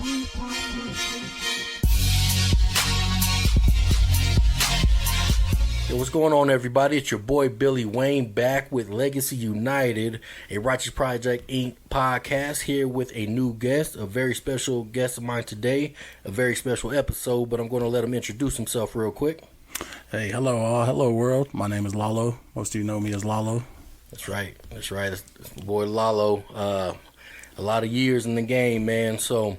Hey, what's going on, everybody? It's your boy Billy Wayne back with Legacy United, a Righteous Project Inc. podcast, here with a new guest, a very special guest of mine today, a very special episode, but I'm going to let him introduce himself real quick. Hey, hello world. My name is Lalo. Most of you know me as Lalo. That's right. It's my boy Lalo. A lot of years in the game, man. So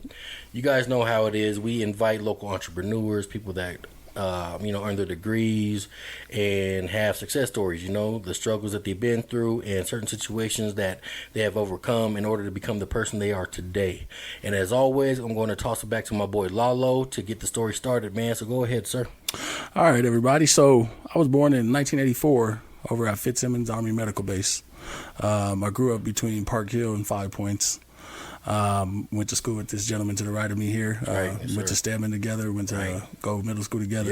you guys know how it is. We invite local entrepreneurs, people that earn their degrees and have success stories, the struggles that they've been through and certain situations that they have overcome in order to become the person they are today. And as always, I'm going to toss it back to my boy Lalo to get the story started, man. So go ahead, sir. All right, everybody. So I was born in 1984 over at Fitzsimmons Army Medical Base. I grew up between Park Hill and 5 Points. Went to school with this gentleman to the right of me here. Went to Stedman together. Went to Gold Middle School together.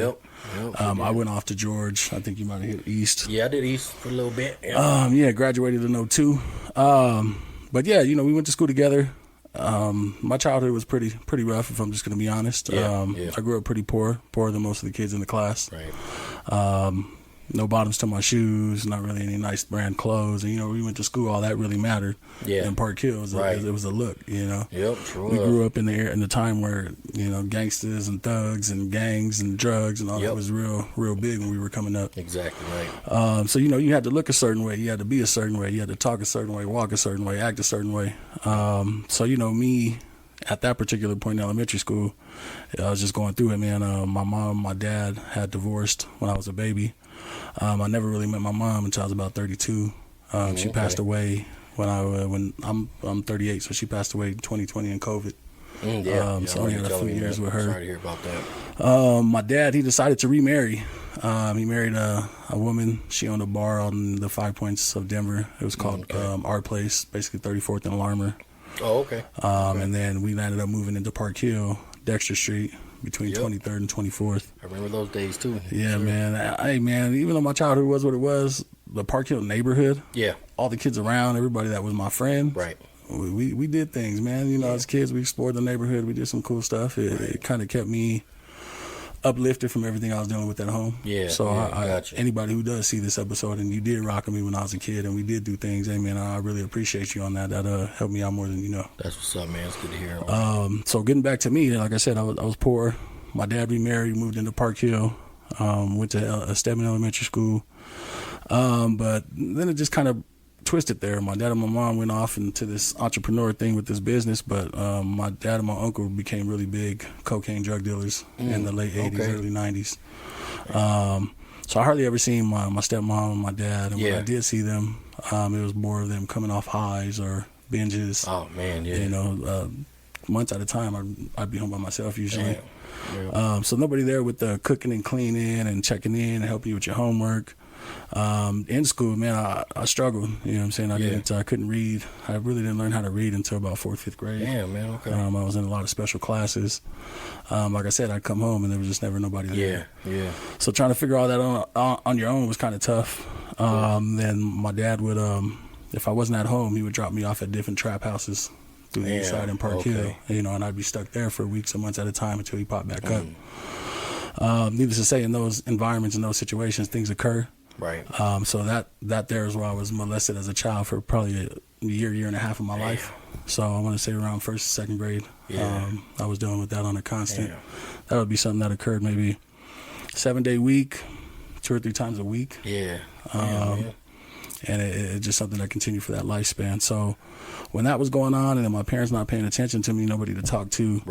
Yep. I went off to George. I think you might have hit East. Yeah, I did East for a little bit. Yep. Graduated in 02. But yeah, we went to school together. My childhood was pretty rough, if I'm just going to be honest. I grew up pretty poorer than most of the kids in the class. Right. No bottoms to my shoes, not really any nice brand clothes. And, we went to school, all that really mattered. Yeah. In Park Hill, it was a look, Yep, sure. We grew up in the time where, gangsters and thugs and gangs and drugs and all that was real big when we were coming up. Exactly right. So, you had to look a certain way. You had to be a certain way. You had to talk a certain way, walk a certain way, act a certain way. So, me, at that particular point in elementary school, I was just going through it, man. My mom and my dad had divorced when I was a baby. I never really met my mom until I was about 32. She passed away when I'm 38, so she passed away in 2020 in COVID. So I only had a few years with her. Sorry to hear about that. My dad, he decided to remarry. He married a woman. She owned a bar on the 5 Points of Denver. It was called Our Place, basically 34th and Alarmer. Oh, okay. And then we ended up moving into Park Hill, Dexter Street, between 23rd and 24th. I remember those days too. Yeah, sure. Man. Hey, man, even though my childhood was what it was, the Park Hill neighborhood, all the kids around, everybody that was my friend, right? We did things, man. As kids, we explored the neighborhood. We did some cool stuff. It kind of kept me uplifted from everything I was dealing with at home. Yeah. So I got you. Anybody who does see this episode and you did rock with me when I was a kid and we did do things, hey man, I really appreciate you on that. That helped me out more than you know. That's what's up, man. It's good to hear. So getting back to me, like I said, I was poor. My dad remarried, moved into Park Hill, went to Stedman Elementary School. But then it just kind of twisted there. My dad and my mom went off into this entrepreneur thing with this business, but my dad and my uncle became really big cocaine drug dealers in the late 80s, early 90s. So I hardly ever seen my stepmom and my dad, and when I did see them, it was more of them coming off highs or binges. Oh, man, yeah. Months at a time, I'd be home by myself usually. Yeah. So nobody there with the cooking and cleaning and checking in and helping you with your homework. In school, man, I struggled. You know what I'm saying? I couldn't read. I really didn't learn how to read until about 4th, 5th grade. Damn, man, okay. I was in a lot of special classes. Like I said, I'd come home and there was just never nobody there. Yeah. So trying to figure all that on your own was kind of tough. Then my dad would, if I wasn't at home, he would drop me off at different trap houses through the east side in Park Hill. And I'd be stuck there for weeks and months at a time until he popped back up. Needless to say, in those environments, in those situations, things occur. Right. So that there is where I was molested as a child for probably a year and a half of my life. So I want to say around 1st, 2nd grade. I was dealing with that on a constant. That would be something that occurred maybe 7-day week, 2 or 3 times a week. And it's just something that continued for that lifespan. So when that was going on and then my parents not paying attention to me, nobody to talk to,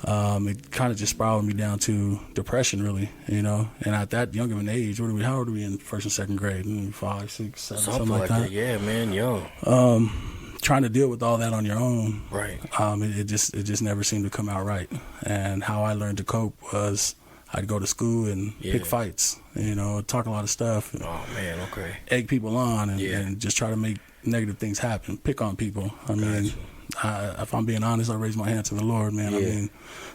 it kind of just spiraled me down to depression, really, And at that young of an age, how old are we in 1st and 2nd grade? 5, 6, 7, something like that. Yeah, man, young. Trying to deal with all that on your own, right? It just never seemed to come out right. And how I learned to cope was I'd go to school and pick fights, talk a lot of stuff. Oh, man, okay. Egg people on and just try to make negative things happen, pick on people. I mean, if I'm being honest, I raise my hand to the Lord, man. I mean,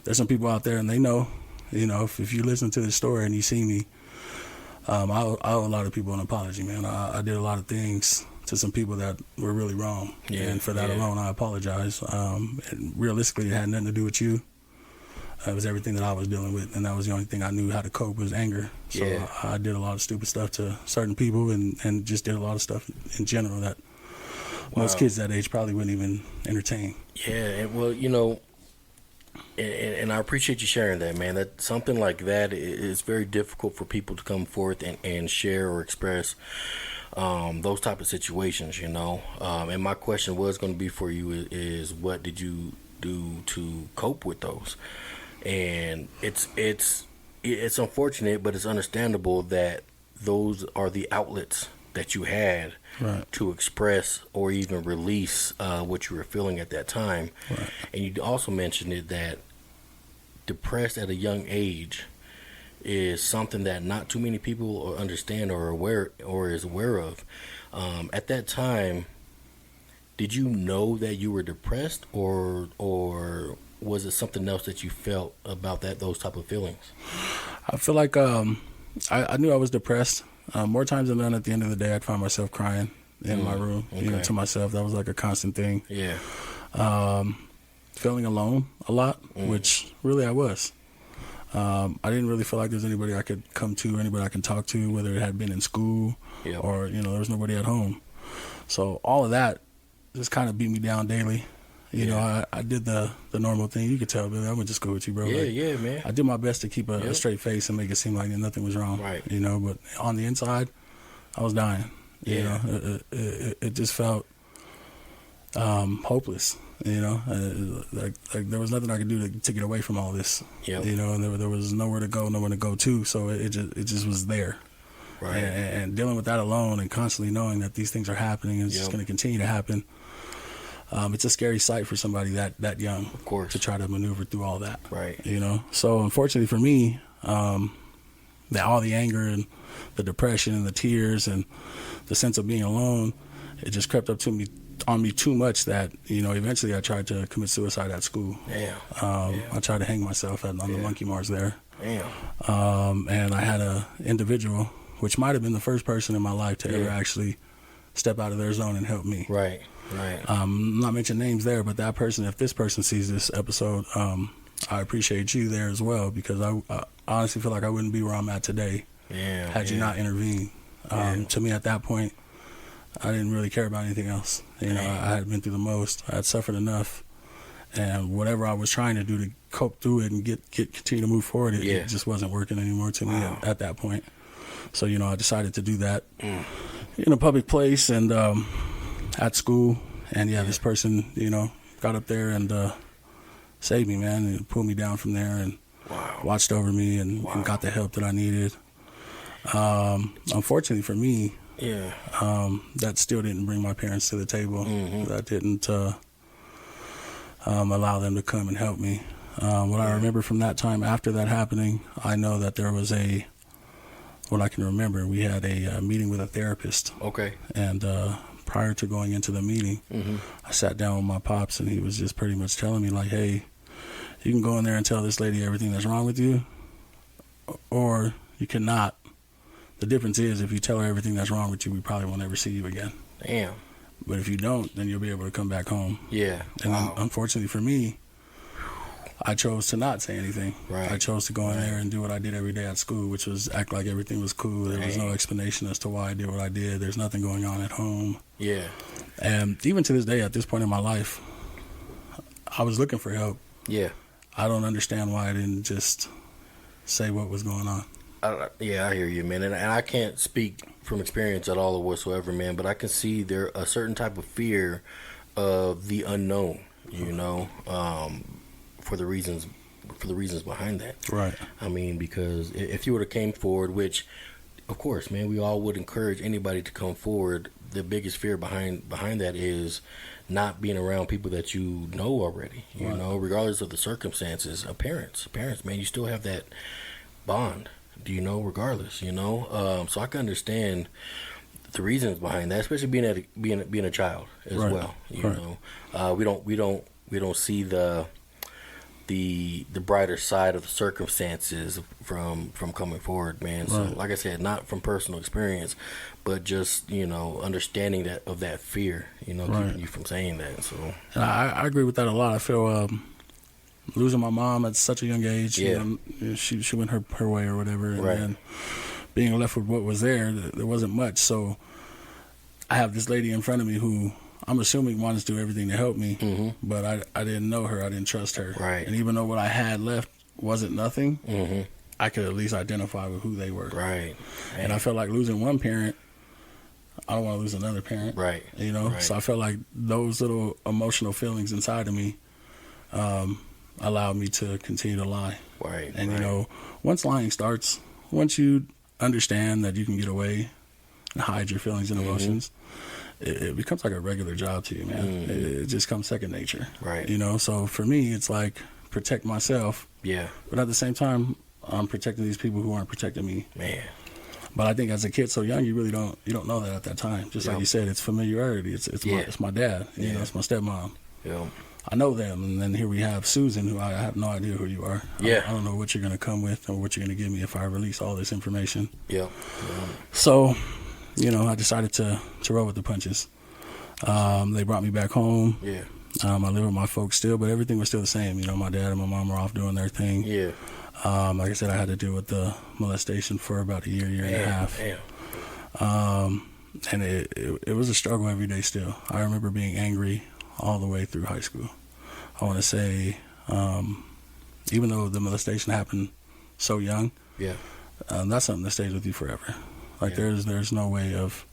there's some people out there and they know, if you listen to this story and you see me, I owe a lot of people an apology, man. I did a lot of things to some people that were really wrong. And for that alone, I apologize. And realistically, it had nothing to do with you. It was everything that I was dealing with, and that was the only thing I knew how to cope was anger. So I did a lot of stupid stuff to certain people, and just did a lot of stuff in general that most kids that age probably wouldn't even entertain. Yeah, and well, and I appreciate you sharing that, man. That something like that is very difficult for people to come forth and share or express those type of situations, And my question was going to be for you is what did you do to cope with those? And it's unfortunate, but it's understandable that those are the outlets that you had to express or even release what you were feeling at that time. Right. And you also mentioned it that depressed at a young age is something that not too many people understand or is aware of. At that time, did you know that you were depressed, or was it something else that you felt about those type of feelings? I feel like I knew I was depressed. More times than none, at the end of the day, I'd find myself crying in my room, to myself. That was like a constant thing. Yeah. Feeling alone a lot, which really I was. I didn't really feel like there's anybody I could come to, anybody I can talk to, whether it had been in school or, there was nobody at home. So all of that just kind of beat me down daily. I did the normal thing. You could tell, Billy, I went to school with you, bro. Yeah, man. I did my best to keep a straight face and make it seem like nothing was wrong. Right. But on the inside, I was dying. It just felt hopeless. Like there was nothing I could do to get away from all this. Yep. And there was nowhere to go to. So it just was there. Right. And dealing with that alone and constantly knowing that these things are happening and it's just going to continue to happen. It's a scary sight for somebody that young, of course, to try to maneuver through all that. Right. So unfortunately for me, all the anger and the depression and the tears and the sense of being alone, it just crept up on me too much that, eventually I tried to commit suicide at school. I tried to hang myself on the monkey bars there. And I had a individual, which might have been the first person in my life to ever actually step out of their zone and help me. Right. I'm not mentioning names there, but that person, if this person sees this episode, I appreciate you there as well, because I honestly feel like I wouldn't be where I'm at today had you not intervened. To me at that point, I didn't really care about anything else. I had been through the most. I had suffered enough, and whatever I was trying to do to cope through it and continue to move forward, it just wasn't working anymore to me at that point. So I decided to do that in a public place and at school. And this person got up there and saved me, man, and pulled me down from there and watched over me and got the help that I needed. Unfortunately for me, that still didn't bring my parents to the table. That didn't allow them to come and help me. What I remember from that time after that happening, I know that there was what I can remember, we had a meeting with a therapist. Okay. And prior to going into the meeting, I sat down with my pops, and he was just pretty much telling me, like, hey, you can go in there and tell this lady everything that's wrong with you, or you cannot. The difference is, if you tell her everything that's wrong with you, we probably won't ever see you again. Damn. But if you don't, then you'll be able to come back home. Yeah. And unfortunately for me, I chose to not say anything. Right. I chose to go in there and do what I did every day at school, which was act like everything was cool. There was no explanation as to why I did what I did. There's nothing going on at home. Yeah. And even to this day, at this point in my life, I was looking for help. Yeah. I don't understand why I didn't just say what was going on. I hear you, man. And I can't speak from experience at all or whatsoever, man, but I can see there a certain type of fear of the unknown, for the reasons behind that. Right. I mean, because if you would have came forward, which, of course, man, we all would encourage anybody to come forward. The biggest fear behind that is not being around people that you know already, regardless of the circumstances. Parents, man, you still have that bond, regardless, so I can understand the reasons behind that, especially being a child as well. We don't see the the brighter side of the circumstances from coming forward, man. So Right. like I said, not from personal experience, but just, understanding that of that fear, Right. keeping you from saying that. So And I agree with that a lot. I feel losing my mom at such a young age. Yeah. She went her way or whatever, and Right. then being left with what was there wasn't much. So I have this lady in front of me who I'm assuming wants to do everything to help me, hmm but I didn't know her. I didn't trust her. Right. And even though what I had left wasn't nothing, hmm I could at least identify with who they were. right, And I felt like losing one parent, I don't want to lose another parent. right, right. So I felt like those little emotional feelings inside of me allowed me to continue to lie. right, And right. once lying starts, once you understand that you can get away and hide your feelings and emotions, it becomes like a regular job to you, man. It just comes second nature. Right. So for me, it's like protect myself, Yeah, but at the same time, I'm protecting these people who aren't protecting me. man. But I think as a kid so young, you don't know that at that time. Just like Yep. you said, it's familiarity. It's Yeah. my dad. Yeah. It's my stepmom. Yeah, I know them, and then here we have Susan, who I have no idea who you are. Yeah. I don't know what you're going to come with or what you're going to give me if I release all this information. yeah, So, I decided to roll with the punches. They brought me back home. yeah, I live with my folks still, but everything was still the same. My dad and my mom were off doing their thing. yeah. Like I said, I had to deal with the molestation for about a year and a half. Damn. And it was a struggle every day still. I remember being angry all the way through high school. I want to say, even though the molestation happened so young, Yeah, that's something that stays with you forever. Like Yeah. there's no way of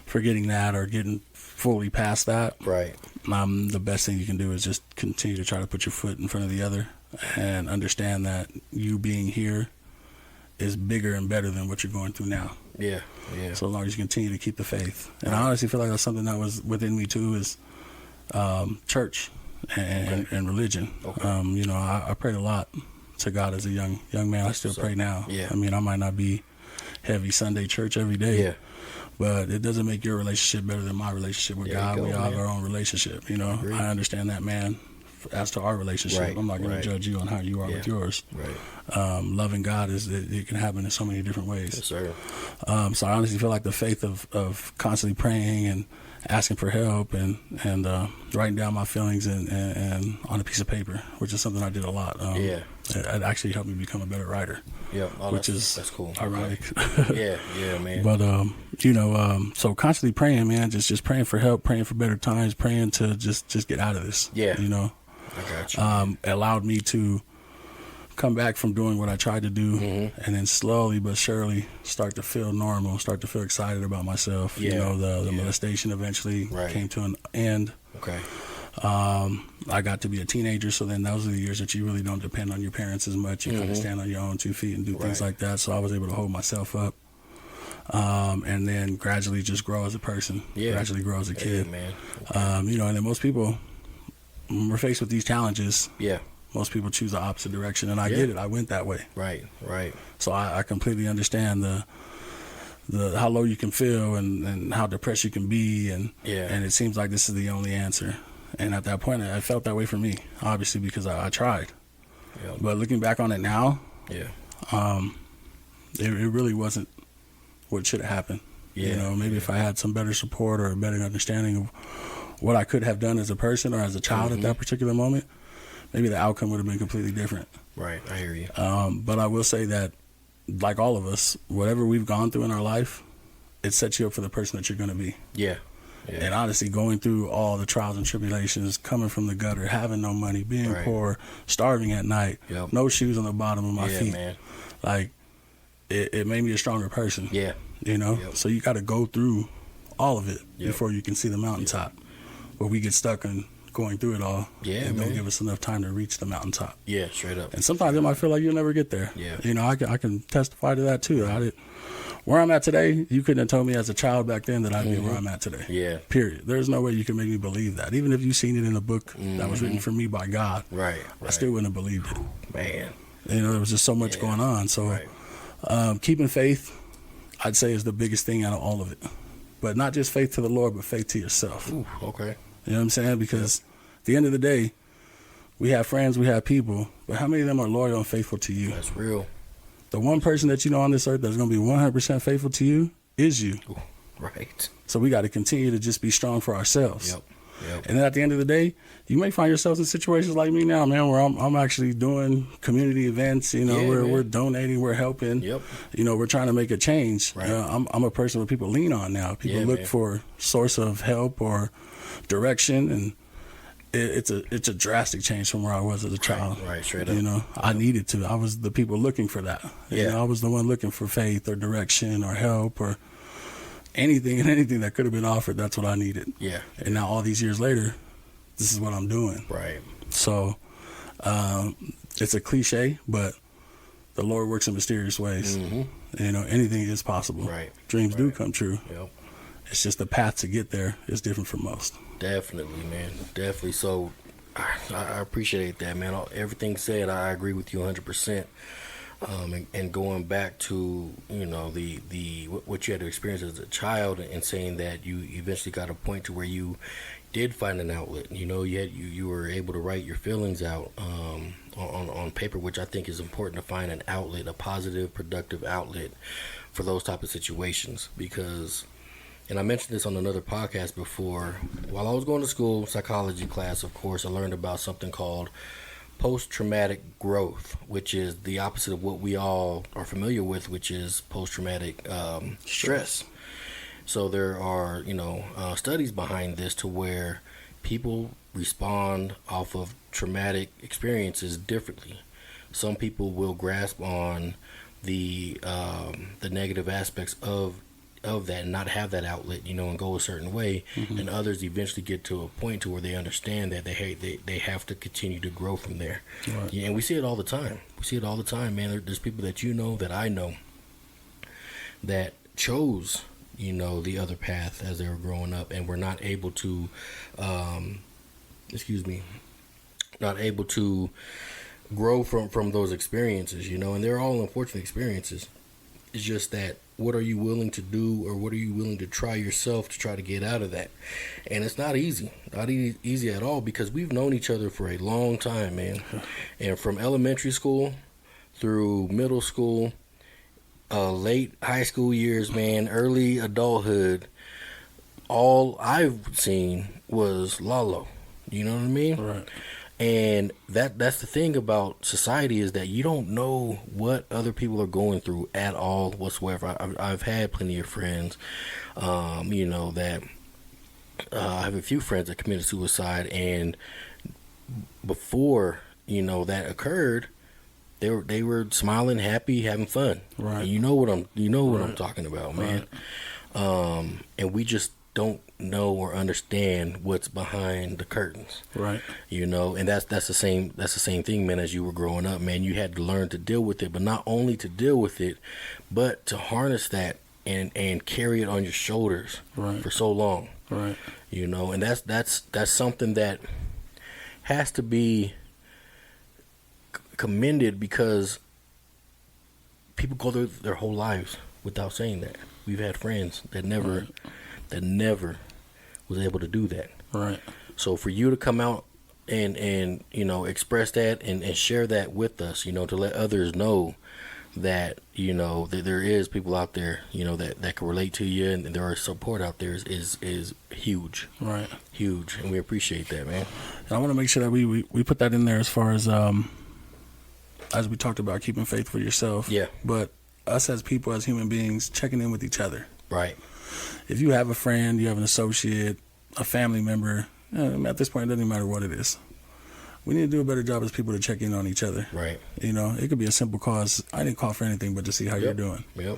forgetting that or getting fully past that. right. The best thing you can do is just continue to try to put your foot in front of the other and understand that you being here is bigger and better than what you're going through now. Yeah, yeah. So long as you continue to keep the faith. And I honestly feel like that's something that was within me too, is church and religion. Okay. I prayed a lot to God as a young man. I still pray now. Yeah. I mean, I might not be heavy Sunday church every day. Yeah, But it doesn't make your relationship better than my relationship with There you God. go, We all have man. our own relationship. Agreed. I understand that, man. As to our relationship, Right, I'm not going right. to judge you on how you are Yeah. with yours. right. Loving God it can happen in so many different ways. Yes, sir. So I honestly feel like the faith of constantly praying and asking for help and writing down my feelings and on a piece of paper, which is something I did a lot. Yeah. It actually helped me become a better writer, Yeah, which is that's cool. ironic. Yeah, yeah, man. But so constantly praying, man, just praying for help, praying for better times, praying to just get out of this. Yeah. I got you. Allowed me to come back from doing what I tried to do, Mm-hmm. and then slowly but surely start to feel normal, start to feel excited about myself. Yeah. The Yeah. molestation eventually Right. came to an end. Okay. I got to be a teenager, so then those are the years that you really don't depend on your parents as much. You kind of stand on your own 2 feet and do things Right. like that. So I was able to hold myself up, and then gradually just grow as a person, Yeah. gradually grow as a Yeah, kid. man. And then most people, when we're faced with these challenges, Yeah. most people choose the opposite direction, and I Yeah. get it. I went that way. Right. Right. So I completely understand the how low you can feel and how depressed you can be, and Yeah. and it seems like this is the only answer. And at that point, I felt that way for me, obviously, because I tried. Yeah. But looking back on it now, Yeah. it really wasn't what should have happened. Yeah. Maybe if I had some better support or a better understanding of what I could have done as a person or as a child at that particular moment, maybe the outcome would have been completely different. Right. I hear you. But I will say that, like all of us, whatever we've gone through in our life, it sets you up for the person that you're going to be. Yeah. Yeah. And honestly, going through all the trials and tribulations, coming from the gutter, having no money, being Right. poor, starving at night, Yep. no shoes on the bottom of my Yeah, feet, man. like it made me a stronger person. Yeah. Yep. So you got to go through all of it Yep. before you can see the mountaintop. But we get stuck in going through it all, Yeah, and don't man. give us enough time to reach the mountaintop. Yeah. Straight up. And sometimes it might feel like you'll never get there. Yeah. I can testify to that too. Where I'm at today, you couldn't have told me as a child back then that I'd be where I'm at today. Yeah. Period. There's no way you can make me believe that. Even if you've seen it in a book that was written for me by God, Right. I still wouldn't have believed it. Man. There was just so much Yeah. going on. So Right. keeping faith, I'd say, is the biggest thing out of all of it. But not just faith to the Lord, but faith to yourself. Ooh, okay. You know what I'm saying? Because at the end of the day, We have friends, we have people, but how many of them are loyal and faithful to you? That's real. The one person that you know on this earth that's going to be 100% faithful to you is you. Ooh, right. So we got to continue to just be strong for ourselves. Yep. And then at the end of the day, you may find yourselves in situations like me now, man, where I'm actually doing community events. We're donating, we're helping. Yep. We're trying to make a change. Right. I'm a person where people lean on now. People look for source of help or direction, and it's a drastic change from where I was as a child. Right. Straight up. I needed to. I was the people looking for that. I was the one looking for faith or direction or help or anything that could have been offered. That's what I needed. Yeah. And now all these years later, this is what I'm doing. Right. So it's a cliche, but the Lord works in mysterious ways. Mm-hmm. Anything is possible. Right. Dreams do come true. Yep. It's just the path to get there is different for most. Definitely, man. Definitely. So I appreciate that, man. Everything said, I agree with you 100%. And going back to the what you had to experience as a child, and saying that you eventually got a point to where you did find an outlet. You were able to write your feelings out on paper, which I think is important, to find an outlet, a positive, productive outlet for those type of situations. Because, and I mentioned this on another podcast before, while I was going to school, psychology class, of course, I learned about something called post-traumatic growth, which is the opposite of what we all are familiar with, which is post-traumatic stress. So there are, studies behind this, to where people respond off of traumatic experiences differently. Some people will grasp on the negative aspects of that and not have that outlet, and go a certain way. Mm-hmm. And others eventually get to a point to where they understand that they have to continue to grow from there. Right. Yeah, and we see it all the time. Man. There's people that I know that chose, the other path as they were growing up, and were not able to, grow from those experiences, and they're all unfortunate experiences. It's just that, what are you willing to do, or what are you willing to try yourself to try to get out of that? And it's not easy at all, because we've known each other for a long time, man. And from elementary school through middle school, late high school years, man, early adulthood, all I've seen was Lalo. You know what I mean? Right. And that's the thing about society, is that you don't know what other people are going through at all whatsoever. I've had plenty of friends, that I have a few friends that committed suicide, and before that occurred, they were smiling, happy, having fun. Right. And you know what I'm talking about, man. Right. And we just don't know or understand what's behind the curtains. Right. And that's the same thing, man. As you were growing up, man, you had to learn to deal with it, but not only to deal with it, but to harness that and carry it on your shoulders. Right. For so long. Right. And that's something that has to be commended, because people go through their whole lives without saying that. We've had friends that never was able to do that. Right. So for you to come out and express that and share that with us, to let others know that that there is people out there that can relate to you, and there are support out there is huge. Right. Huge. And we appreciate that, man. And I want to make sure that we put that in there, as far as we talked about keeping faith for yourself. Yeah. But us as people, as human beings, checking in with each other. Right. If you have a friend, you have an associate, a family member, at this point, it doesn't matter what it is. We need to do a better job as people to check in on each other. Right. It could be a simple cause. I didn't call for anything but to see how you're doing. Yep.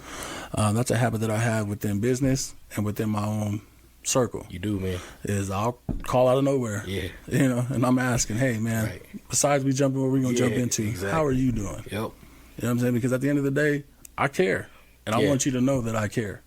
That's a habit that I have within business and within my own circle. You do, man. Is I'll call out of nowhere. Yeah. And I'm asking, hey, man, right. Besides we jumping what we're going to jump into, exactly. How are you doing? Yep. You know what I'm saying? Because at the end of the day, I care. And I want you to know that I care.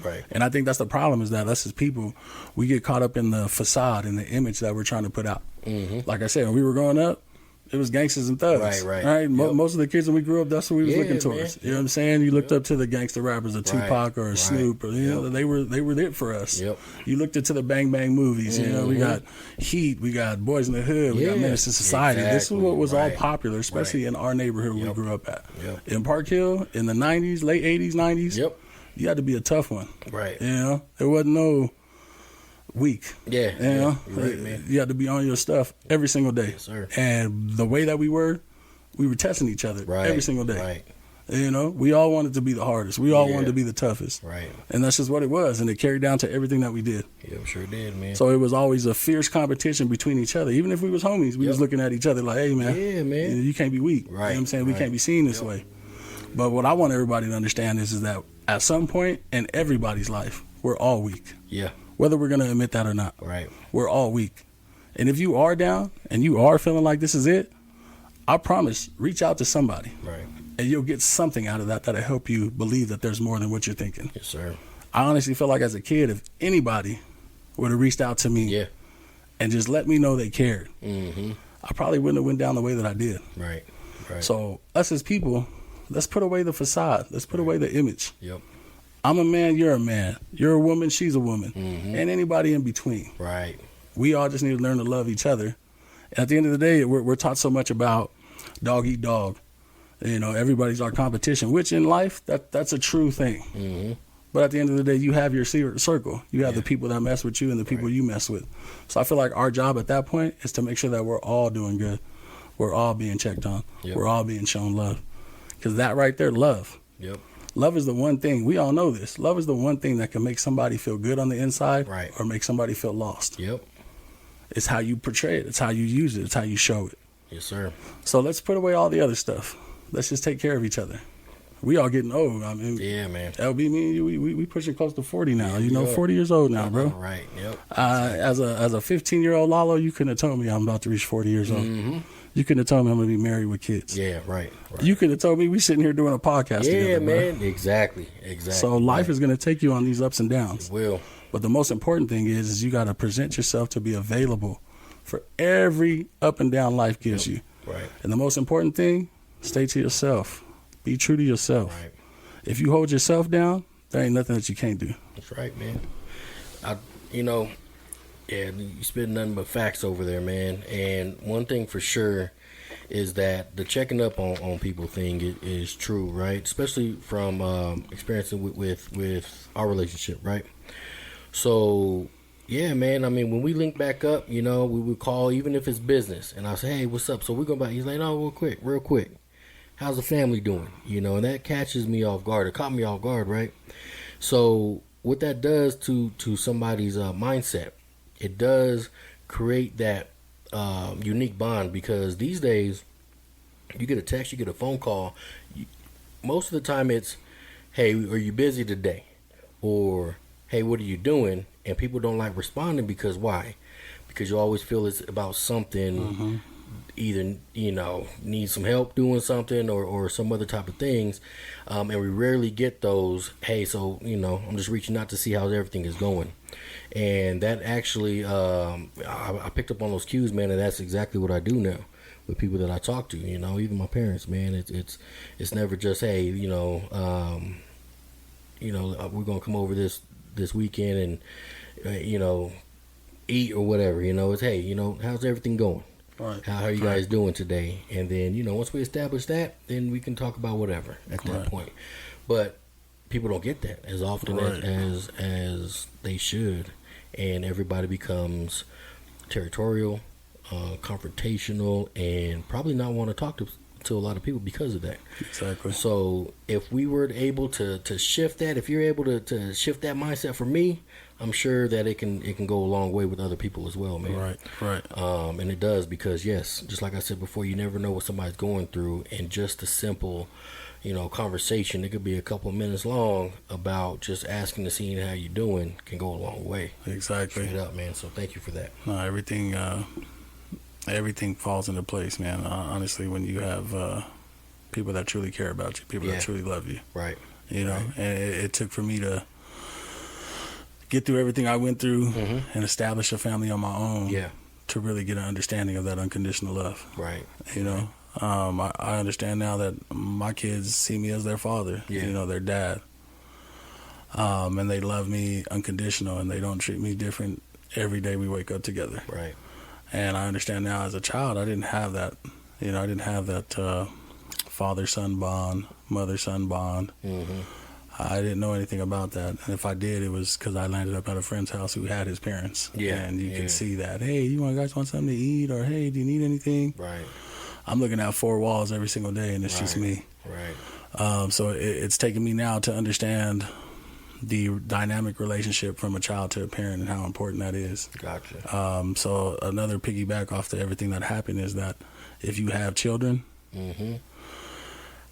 Right. And I think that's the problem, is that us as people, we get caught up in the facade and the image that we're trying to put out. Mm-hmm. Like I said, when we were growing up, it was gangsters and thugs. Right. Yep. Most of the kids when we grew up, that's what we was looking towards. Man. You know what I'm saying? You looked up to the gangster rappers, a Tupac or a Snoop, or you know, they were it for us. Yep. You looked into the Bang Bang movies. You know, we got Heat, we got Boys in the Hood, we got Menace to Society. Exactly. This is what was all popular, especially in our neighborhood we grew up at. Yep. In Park Hill, in the 90s, late 80s, 90s. Yep. You had to be a tough one. Right. You know, there wasn't no weak. Yeah. You know, right, man. you had to be on your stuff every single day. Yes, sir. And the way that we were testing each other every single day. Right. You know, we all wanted to be the hardest. We all wanted to be the toughest. Right. And that's just what it was. And it carried down to everything that we did. Yeah, sure did, man. So it was always a fierce competition between each other. Even if we was homies, we was looking at each other like, hey, man. Yeah, man. You can't be weak. Right. You know what I'm saying? We can't be seen this way. But what I want everybody to understand is that at some point in everybody's life, we're all weak. Yeah. Whether we're going to admit that or not. Right. We're all weak. And if you are down and you are feeling like this is it, I promise, reach out to somebody. Right. And you'll get something out of that that'll help you believe that there's more than what you're thinking. Yes, sir. I honestly feel like as a kid, if anybody would have reached out to me and just let me know they cared, I probably wouldn't have went down the way that I did. Right. So us as people, let's put away the facade. Let's put away the image. Yep. I'm a man, you're a man. You're a woman, she's a woman. And anybody in between. Right. We all just need to learn to love each other. And at the end of the day, we're taught so much about dog eat dog. You know, everybody's our competition, which in life, that's a true thing. But at the end of the day, you have your circle. You have the people that mess with you and the people you mess with. So I feel like our job at that point is to make sure that we're all doing good. We're all being checked on. We're all being shown love. Because that right there, love. Yep. Love is the one thing, we all know this, love is the one thing that can make somebody feel good on the inside or make somebody feel lost. Yep. It's how you portray it. It's how you use it. It's how you show it. Yes, sir. So let's put away all the other stuff. Let's just take care of each other. We all getting old. I mean, yeah, man. LB, me and you, we pushing close to 40 now. You know, 40 years old now, bro. Right. Yep. As a 15-year-old Lalo, you couldn't have told me I'm about to reach 40 years old. You couldn't have told me I'm going to be married with kids. Yeah, right. You could have told me we sitting here doing a podcast together. Yeah, man. Bro. Exactly. So life is going to take you on these ups and downs. It will. But the most important thing is you got to present yourself to be available for every up and down life gives you. Right. And the most important thing, stay to yourself. Be true to yourself. Right. If you hold yourself down, there ain't nothing that you can't do. That's right, man. You spit nothing but facts over there, man. And one thing for sure is that the checking up on people thing is true, right? Especially from experiencing with our relationship, right? So, yeah, man. I mean, when we link back up, you know, we would call, even if it's business, and I say, hey, what's up? So we go back. He's like, no, real quick. How's the family doing? You know, and that catches me off guard. It caught me off guard, right? So what that does to somebody's mindset, it does create that unique bond, because these days you get a text, you get a phone call. Most of the time it's, hey, are you busy today? Or, hey, what are you doing? And people don't like responding because why? Because you always feel it's about something, either, you know, need some help doing something or some other type of things. And we rarely get those, hey, so, you know, I'm just reaching out to see how everything is going. And that actually, I picked up on those cues, man, and that's exactly what I do now with people that I talk to, you know, even my parents, man. It's never just, hey, we're going to come over this weekend and, eat or whatever, you know. It's, hey, you know, how's everything going? Right. How are you guys doing today? And then, you know, once we establish that, then we can talk about whatever at that point. But people don't get that as often as they should, and everybody becomes territorial, confrontational, and probably not want to talk to a lot of people because of that. Exactly. So if we were able to shift that, if you're able to shift that mindset for me, I'm sure that it can go a long way with other people as well, man. Right. And it does, because yes, just like I said before, you never know what somebody's going through, and just a simple, you know, conversation, it could be a couple of minutes long, about just asking to see how you're doing, can go a long way. Exactly. Straight up, man. So thank you for that. No, everything falls into place, man. Honestly, when you have people that truly care about you, people that truly love you. Right. You know, and it took for me to get through everything I went through and establish a family on my own. Yeah. to really get an understanding of that unconditional love. Right. You know, I understand now that my kids see me as their father, Yeah. you know, their dad. And they love me unconditional, and they don't treat me different every day we wake up together. Right. And I understand now, as a child, I didn't have that. You know, I didn't have that father-son bond, mother-son bond. Mm-hmm. I didn't know anything about that. And if I did, it was because I landed up at a friend's house who had his parents. Yeah. And you can see that, hey, guys want something to eat? Or, hey, do you need anything? Right. I'm looking at four walls every single day, and it's just me. Right. So it's taken me now to understand the dynamic relationship from a child to a parent and how important that is. Gotcha. So another piggyback off to everything that happened is that if you have children, Mm-hmm.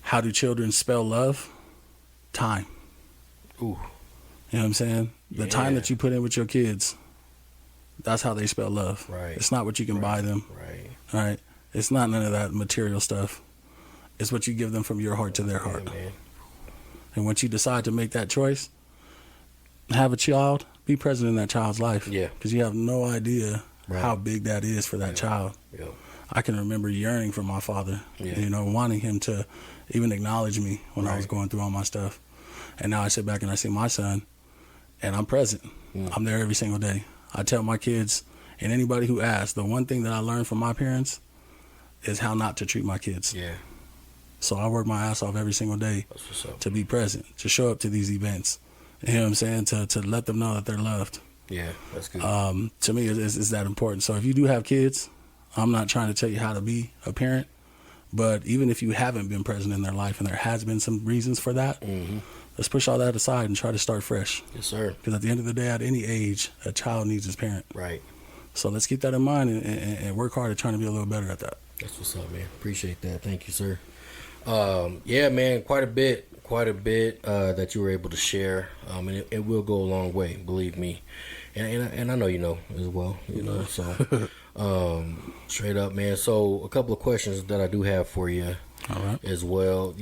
how do children spell love? Time. Ooh. You know what I'm saying? The time that you put in with your kids, that's how they spell love. Right. It's not what you can buy them. Right. Right? It's not none of that material stuff. It's what you give them from your heart to their heart. Yeah, man. And once you decide to make that choice, have a child, be present in that child's life. Yeah. Because you have no idea Right. how big that is for that child. Yep. I can remember yearning for my father, Yeah. you know, wanting him to even acknowledge me when I was Right. going through all my stuff. And now I sit back and I see my son, and I'm present. I'm there every single day. I tell my kids and anybody who asks, the one thing that I learned from my parents is how not to treat my kids. Yeah. So I work my ass off every single day That's what's up. to be present, to show up to these events. You know what I'm saying? To let them know that they're loved. Yeah, that's good. To me, it's that important. So if you do have kids, I'm not trying to tell you how to be a parent, but even if you haven't been present in their life and there has been some reasons for that, Mm-hmm. let's push all that aside and try to start fresh. Yes, sir. Because at the end of the day, at any age, a child needs his parent. Right. So let's keep that in mind and work hard at trying to be a little better at that. That's what's up, man. Appreciate that. Thank you, sir. Yeah, man, quite a bit that you were able to share, and it will go a long way, believe me. And I know you know as well, you know. So, straight up, man. So, a couple of questions that I do have for you, All right. as well.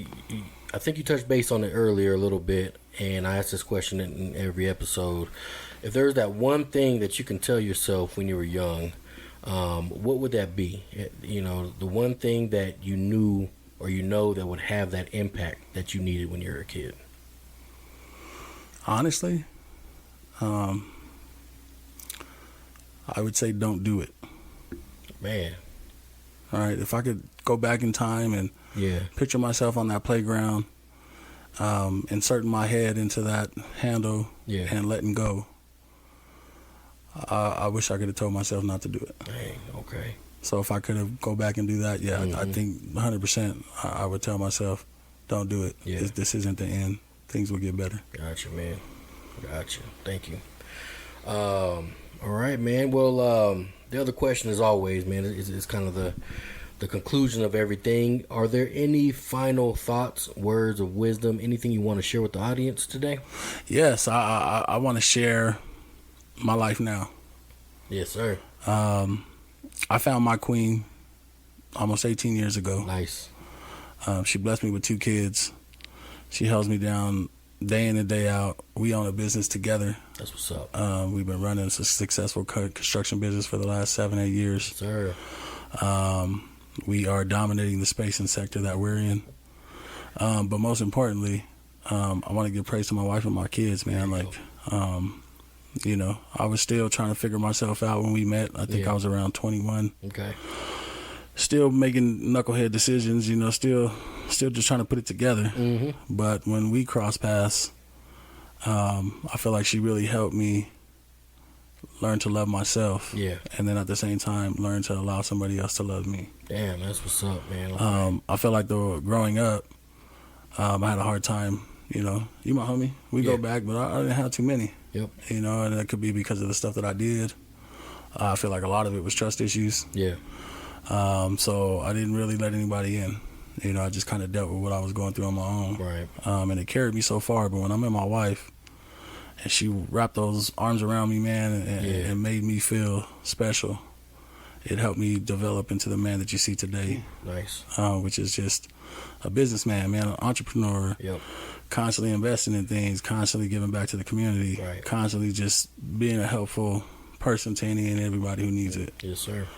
I think you touched base on it earlier a little bit, and I asked this question in every episode. If there's that one thing that you can tell yourself when you were young, what would that be? You know, the one thing that you knew or you know that would have that impact that you needed when you were a kid? Honestly, I would say don't do it. Man. All right. If I could go back in time and Yeah. picture myself on that playground, inserting my head into that handle Yeah. and letting go, I wish I could have told myself not to do it. Dang. Okay. So if I could have go back and do that, yeah, I think 100% I would tell myself, don't do it. Yeah. This isn't the end. Things will get better. Gotcha, man. Gotcha. Thank you. All right, man. Well, the other question, as always, man, is kind of the conclusion of everything. Are there any final thoughts, words of wisdom, anything you want to share with the audience today? Yes, I want to share my life now. Yes, sir. I found my queen almost 18 years ago. Nice. She blessed me with 2 kids. She holds me down day in and day out. We own a business together. That's what's up. We've been running a successful construction business for the last 7-8 years. Yes, sir. We are dominating the space and sector that we're in. But most importantly, I want to give praise to my wife and my kids, man. You know, I was still trying to figure myself out when we met. I think I was around 21. Okay. Still making knucklehead decisions, you know, still just trying to put it together. Mm-hmm. But when we crossed paths, I feel like she really helped me learn to love myself. Yeah. And then at the same time, learn to allow somebody else to love me. Damn, that's what's up, man. Okay. I feel like though growing up, I had a hard time, you know. You my homie. We go back, but I didn't have too many. Yep. You know, and that could be because of the stuff that I did. I feel like a lot of it was trust issues. Yeah. So I didn't really let anybody in. You know, I just kind of dealt with what I was going through on my own. Right. And it carried me so far. But when I met my wife, and she wrapped those arms around me, man, and made me feel special, it helped me develop into the man that you see today. Nice. Which is just a businessman, man, an entrepreneur. Yep. Constantly investing in things, constantly giving back to the community, Right. constantly just being a helpful person to any and everybody who needs it. Yes, sir.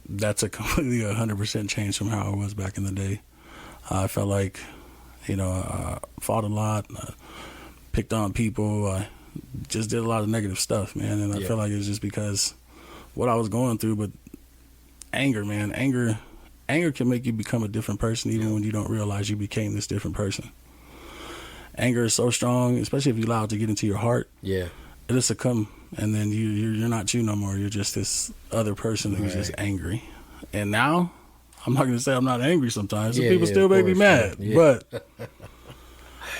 That's a completely 100% change from how I was back in the day. I felt like, I fought a lot, I picked on people, I just did a lot of negative stuff, man. And I feel like it was just because what I was going through. But anger, man, anger can make you become a different person even when you don't realize you became this different person. Anger is so strong, especially if you allow it to get into your heart. Yeah. It'll succumb, and then you're not you no more. You're just this other person who's just angry. And now, I'm not going to say I'm not angry sometimes. Some people still make me mad. But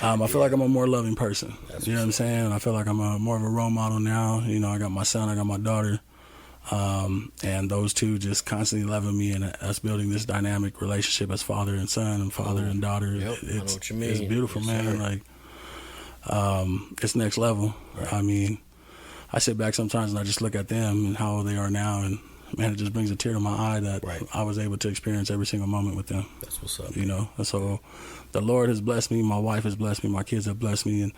I feel like I'm a more loving person. You know what I'm saying? I feel like I'm more of a role model now. I got my son, I got my daughter. And those two just constantly loving me and us building this dynamic relationship as father and son and father and daughter. Yep, I know what you mean. It's beautiful, man. Sir. Like, it's next level. Right. I mean, I sit back sometimes and I just look at them and how they are now, and man, it just brings a tear to my eye that I was able to experience every single moment with them. That's what's up. And so the Lord has blessed me, my wife has blessed me, my kids have blessed me, and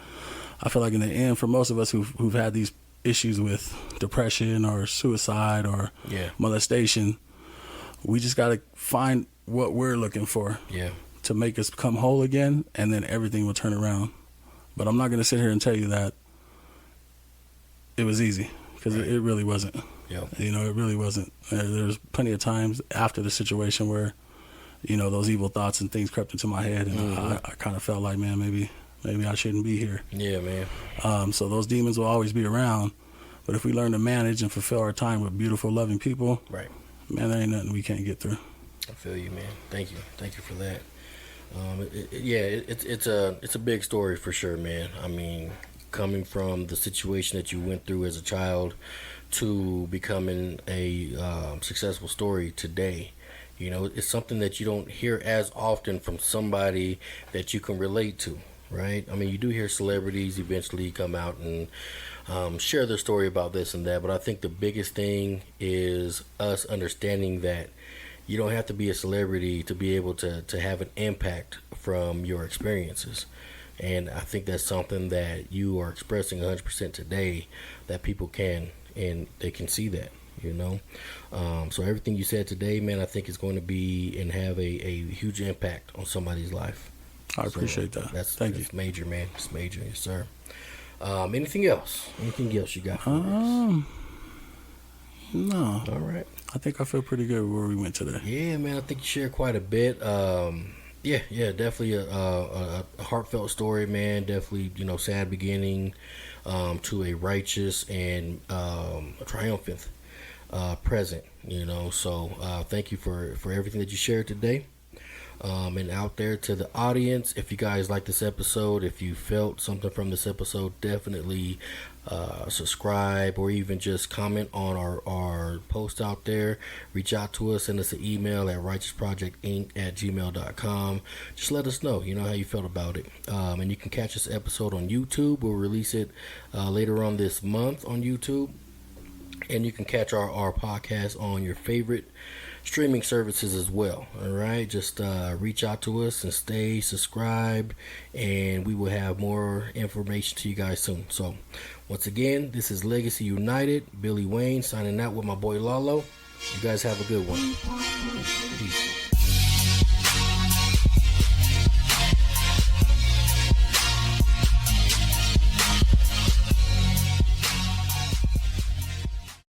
I feel like in the end, for most of us who've had these issues with depression or suicide or molestation, we just got to find what we're looking for to make us come whole again, and then everything will turn around. But I'm not going to sit here and tell you that it was easy, because it really wasn't. It really wasn't. There's plenty of times after the situation where, those evil thoughts and things crept into my head, and I kind of felt like, man, maybe I shouldn't be here. Yeah, man. So those demons will always be around, but if we learn to manage and fulfill our time with beautiful, loving people, man, there ain't nothing we can't get through. I feel you, man. Thank you for that. It's a big story for sure, man. I mean, coming from the situation that you went through as a child to becoming a successful story today. It's something that you don't hear as often from somebody that you can relate to, right? I mean, you do hear celebrities eventually come out and share their story about this and that, but I think the biggest thing is us understanding that you don't have to be a celebrity to be able to have an impact from your experiences. And I think that's something that you are expressing 100% today, that people can, and they can see that, So everything you said today, man, I think is going to be and have a huge impact on somebody's life. I appreciate that. Thank you. It's major, man. It's major, yes, sir. Anything else? Anything else you got for us? No. All right. I think I feel pretty good where we went today. Yeah, man. I think you shared quite a bit. Definitely a heartfelt story, man. Definitely, sad beginning to a righteous and a triumphant present. So thank you for everything that you shared today. And out there to the audience, if you guys like this episode, if you felt something from this episode, definitely subscribe or even just comment on our post out there. Reach out to us, send us an email at righteousprojectinc@gmail.com. Just let us know, how you felt about it. And you can catch this episode on YouTube. We'll release it later on this month on YouTube. And you can catch our podcast on your favorite streaming services as well. All right, just reach out to us and stay subscribed, and we will have more information to you guys soon. So once again, this is Legacy United, Billy Wayne signing out with my boy Lalo. You guys have a good one. Peace.